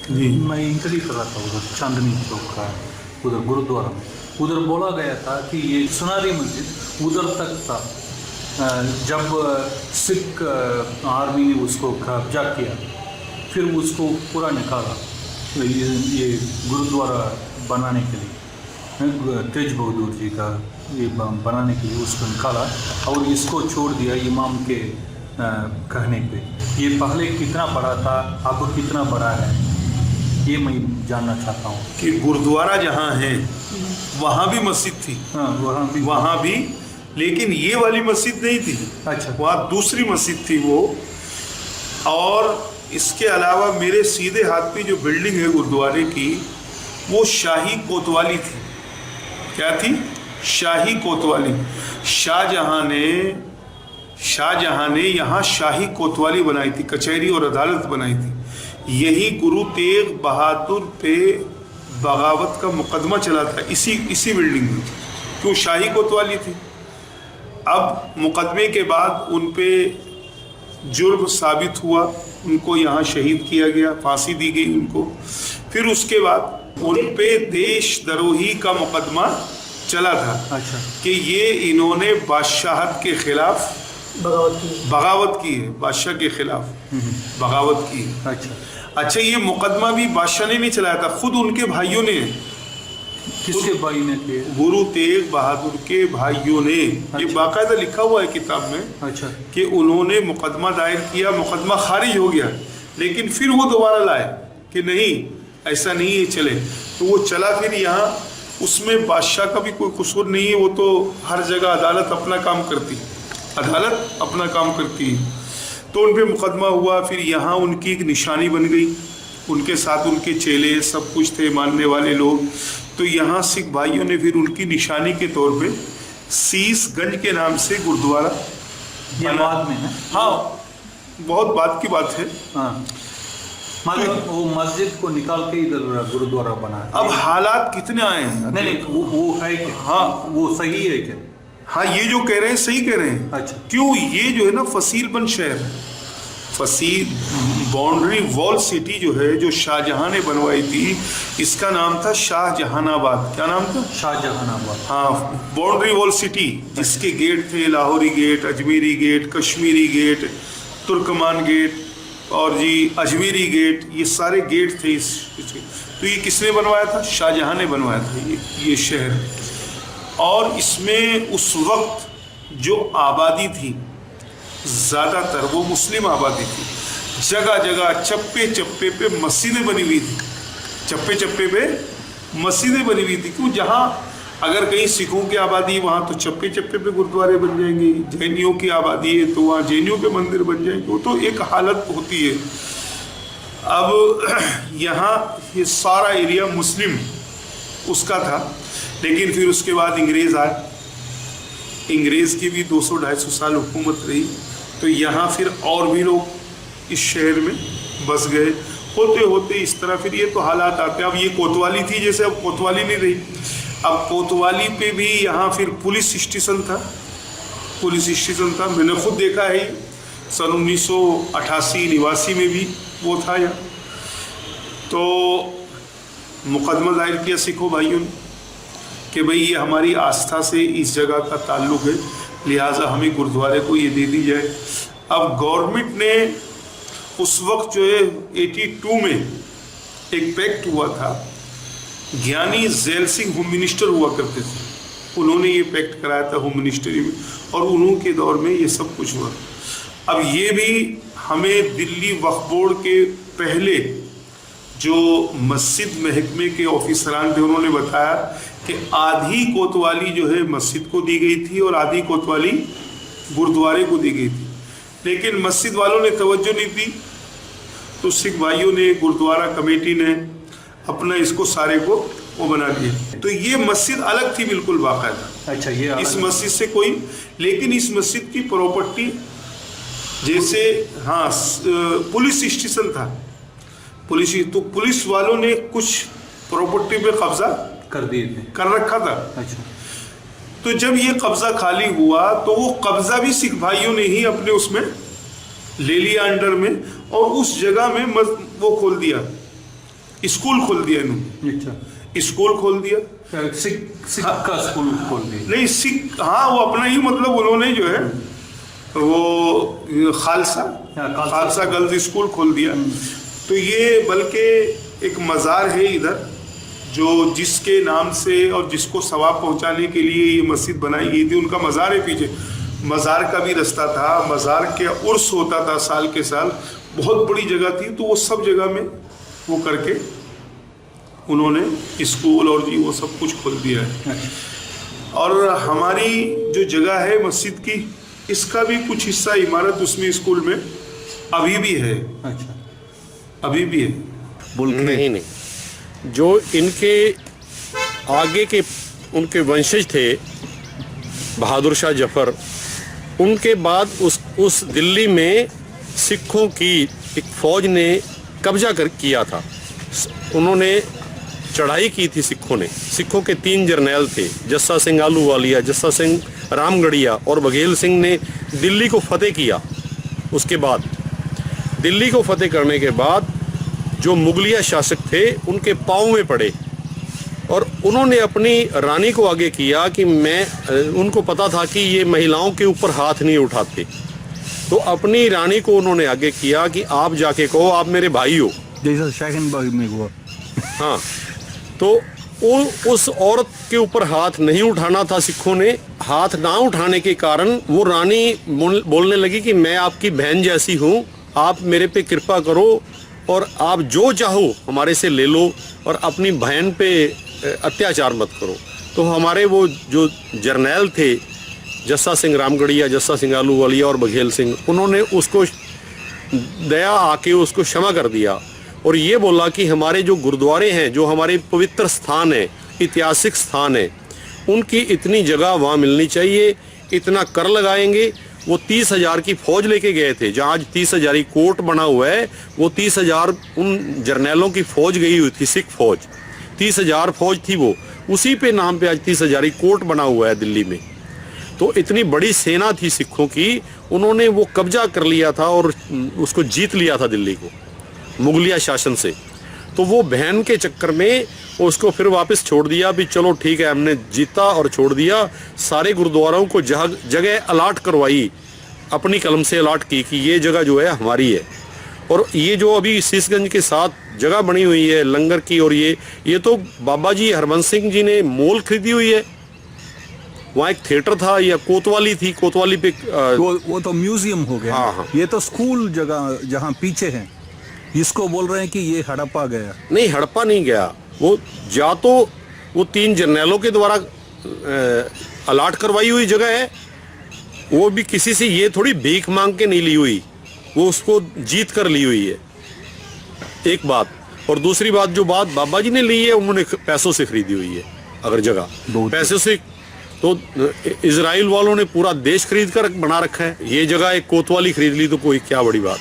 जी। मैं इंटरव्यू कर रहा था उधर चांदनी चौक का, उधर गुरुद्वारा में। उधर बोला गया था कि ये सुनारी मस्जिद उधर तक था। जब सिख आर्मी ने उसको कब्जा किया, फिर उसको पूरा निकाला ये गुरुद्वारा बनाने के लिए, तेज बहादुर जी का ये बनाने के लिए उसको निकाला और इसको छोड़ दिया इमाम के कहने पे। ये पहले कितना बड़ा था, अब कितना बड़ा है, ये मैं जानना चाहता हूँ। कि गुरुद्वारा जहाँ है वहाँ भी मस्जिद थी। हाँ, वहाँ भी, लेकिन ये वाली मस्जिद नहीं थी। अच्छा। वहाँ दूसरी मस्जिद थी वो। और इसके अलावा मेरे सीधे हाथ पे जो बिल्डिंग है गुरुद्वारे की, वो शाही कोतवाली थी। क्या थी? शाही कोतवाली। शाहजहां ने यहाँ शाही कोतवाली बनाई थी, कचहरी और अदालत बनाई थी। यही गुरु तेग बहादुर पे बगावत का मुकदमा चला था, इसी बिल्डिंग में, क्यों? शाही कोतवाली थी। अब मुकदमे के बाद उन पे जुर्म साबित हुआ, उनको यहाँ शहीद किया गया, फांसी दी गई उनको। फिर उसके बाद उन पे देशद्रोही का मुकदमा चला था। अच्छा। कि ये इन्होंने बादशाहत के खिलाफ बगावत की है, बादशाह के खिलाफ बगावत की है। अच्छा, ये मुकदमा भी बादशाह ने नहीं चलाया था, खुद उनके भाइयों ने। किसके भाई ने किए? गुरु तेग बहादुर के भाइयों ने। अच्छा। ये बाकायदा लिखा हुआ है किताब में। अच्छा। कि उन्होंने मुकदमा दायर किया, मुकदमा खारिज हो गया, लेकिन फिर वो दोबारा लाए कि नहीं, ऐसा नहीं है, चले। तो वो चला फिर यहाँ। उसमें बादशाह का भी कोई कसूर नहीं है, वो तो हर जगह अदालत अपना काम करती है, अदालत अपना काम करती है। तो उन पर मुकदमा हुआ, फिर यहाँ उनकी एक निशानी बन गई, उनके साथ उनके चेले सब कुछ थे, मानने वाले लोग। तो यहाँ सिख भाइयों ने फिर उनकी निशानी के तौर पे शीशगंज के नाम से गुरुद्वारा बाद में है। हाँ, बहुत बात की बात है। हाँ, मतलब वो मस्जिद को निकाल के इधर गुरुद्वारा बना है। अब हालात कितने आए हैं? नहीं, वो है क्या? हाँ, वो सही है क्या? हाँ, ये जो कह रहे हैं सही कह रहे हैं। अच्छा। क्यों? ये जो है ना फसीलबंद शहर, फसील बाउंड्री वॉल सिटी जो है, जो शाहजहां ने बनवाई थी, इसका नाम था शाहजहानाबाद। क्या नाम था? शाहजहानाबाद। हाँ, बाउंड्री वॉल सिटी, जिसके गेट थे Lahori gate, Ajmeri gate, Kashmiri gate, Turkman gate और जी अजमेरी गेट, ये सारे गेट थे इसके। तो ये किसने बनवाया था? शाहजहां ने बनवाया था ये शहर। और इसमें उस वक्त जो आबादी थी ज़्यादातर वो मुस्लिम आबादी थी। जगह जगह चप्पे चप्पे पे मस्जिदें बनी हुई थी, चप्पे चप्पे पे मस्जिदें बनी हुई थी। क्यों? जहाँ अगर कहीं सिखों की आबादी, वहाँ तो चप्पे चप्पे पे गुरुद्वारे बन जाएंगे। जैनियों की आबादी है तो वहाँ जैनियों के मंदिर बन जाएंगे। वो तो एक हालत होती है। अब यहाँ ये सारा एरिया मुस्लिम उसका था, लेकिन फिर उसके बाद अंग्रेज़ आए। अंग्रेज़ की भी 200-250 साल हुकूमत रही, तो यहाँ फिर और भी लोग इस शहर में बस गए। होते होते इस तरह फिर ये तो हालात आते। अब ये कोतवाली थी, जैसे अब कोतवाली नहीं रही। अब कोतवाली पे भी यहाँ फिर पुलिस स्टेशन था। मैंने खुद देखा है, सन 1988-89 में भी वो था यहाँ। तो मुकदमा दायर किया सिखों भाइयों ने कि भाई ये हमारी आस्था से इस जगह का ताल्लुक़ है, लिहाजा हमें गुरुद्वारे को ये दे दी जाए। अब गवर्नमेंट ने उस वक्त जो है 82 में एक पैक्ट हुआ था। ज्ञानी जैल सिंह होम मिनिस्टर हुआ करते थे, उन्होंने ये पैक्ट कराया था होम मिनिस्ट्री में, और उन्हों के दौर में ये सब कुछ हुआ। अब ये भी हमें दिल्ली वक्फ बोर्ड के पहले जो मस्जिद महकमे के ऑफिसरान थे, उन्होंने बताया कि आधी कोतवाली जो है मस्जिद को दी गई थी और आधी कोतवाली गुरुद्वारे को दी गई थी। लेकिन मस्जिद वालों ने तवज्जो नहीं दी, तो सिख भाइयों ने, गुरुद्वारा कमेटी ने अपना इसको सारे को वो बना दिया। तो ये मस्जिद अलग थी बिल्कुल बाकायदा। अच्छा, ये इस मस्जिद से कोई, लेकिन इस मस्जिद की प्रॉपर्टी जैसे, हाँ, पुलिस स्टेशन था, तो पुलिस वालों ने कुछ प्रॉपर्टी पे कब्जा कर दिए थे, कर रखा था। अच्छा। तो जब ये कब्जा खाली हुआ तो वो कब्जा भी सिख भाइयों ने ही अपने उसमें ले लिया अंडर में, और उस जगह में वो खोल दिया स्कूल खोल दिया इन्होंने, अच्छा, स्कूल खोल दिया। सिख का स्कूल खोल दिया। नहीं सिख, हाँ वो अपना ही मतलब उन्होंने जो है वो खालसा गर्ल्स स्कूल खोल दिया। तो ये बल्कि एक मज़ार है इधर जो जिसके नाम से और जिसको सवाब पहुंचाने के लिए ये मस्जिद बनाई गई थी, उनका मज़ार है पीछे। मज़ार का भी रास्ता था, मज़ार के उर्स होता था साल के साल, बहुत बड़ी जगह थी। तो वो सब जगह में वो करके उन्होंने स्कूल और जी वो सब कुछ खोल दिया है। और हमारी जो जगह है मस्जिद की, इसका भी कुछ हिस्सा इमारत उसमें स्कूल में अभी भी है। अच्छा, अभी भी है। नहीं, जो इनके आगे के उनके वंशज थे बहादुर शाह जफर, उनके बाद उस दिल्ली में सिखों की एक फौज ने कब्जा किया था। उन्होंने चढ़ाई की थी सिखों ने। सिखों के 3 जर्नैल थे, जस्सा सिंह आलूवालिया, जस्सा सिंह रामगढ़िया और बघेल सिंह ने दिल्ली को फतेह किया। उसके बाद दिल्ली को फतेह करने के बाद जो मुगलिया शासक थे उनके पाँव में पड़े और उन्होंने अपनी रानी को आगे किया कि उनको पता था कि ये महिलाओं के ऊपर हाथ नहीं उठाते, तो अपनी रानी को उन्होंने आगे किया कि आप जाके कहो आप मेरे भाई हो, जैसा शाहीन बाग में हुआ। हाँ, तो उस औरत के ऊपर हाथ नहीं उठाना था सिखों ने। हाथ ना उठाने के कारण वो रानी बोलने लगी कि मैं आपकी बहन जैसी हूँ, आप मेरे पे कृपा करो और आप जो चाहो हमारे से ले लो और अपनी बहन पे अत्याचार मत करो। तो हमारे वो जो जर्नैल थे जस्सा सिंह रामगढ़िया, जस्सा सिंह आलूवालिया और बघेल सिंह, उन्होंने उसको दया आके उसको क्षमा कर दिया और ये बोला कि हमारे जो गुरुद्वारे हैं, जो हमारे पवित्र स्थान है, ऐतिहासिक स्थान है, उनकी इतनी जगह वहाँ मिलनी चाहिए, इतना कर लगाएंगे। वो 30,000 की फौज लेके गए थे, जहाँ आज 30,000 कोर्ट बना हुआ है, वो 30,000 उन जर्नैलों की फौज गई हुई थी, सिख फौज 30,000 फौज थी। वो उसी पे नाम पे आज 30,000 कोर्ट बना हुआ है दिल्ली में। तो इतनी बड़ी सेना थी सिखों की, उन्होंने वो कब्जा कर लिया था और उसको जीत लिया था दिल्ली को मुगलिया शासन से। तो वो बहन के चक्कर में उसको फिर वापस छोड़ दिया भी चलो ठीक है, हमने जीता और छोड़ दिया। सारे गुरुद्वारों को जगह अलाट करवाई, अपनी कलम से अलाट की कि ये जगह जो है हमारी है। और ये जो अभी शीशगंज के साथ जगह बनी हुई है लंगर की, और ये तो बाबा जी हरबंस सिंह जी ने मोल खरीदी हुई है। वहाँ एक थिएटर था या कोतवाली थी, कोतवाली पे वो तो म्यूजियम हो गया। हाँ। ये तो स्कूल जगह जहाँ पीछे है, इसको बोल रहे हैं कि ये हड़प्पा गया। नहीं, हड़प्पा नहीं गया। वो या तो वो 3 जर्नैलों के द्वारा अलाट करवाई हुई जगह है, वो भी किसी से ये थोड़ी भीख मांग के नहीं ली हुई, वो उसको जीत कर ली हुई है, एक बात। और दूसरी बात, जो बात बाबा जी ने ली है, उन्होंने पैसों से खरीदी हुई है। अगर जगह पैसों से, तो इजराइल वालों ने पूरा देश खरीद कर बना रखा है। ये जगह एक कोतवाली खरीद ली तो कोई क्या बड़ी बात।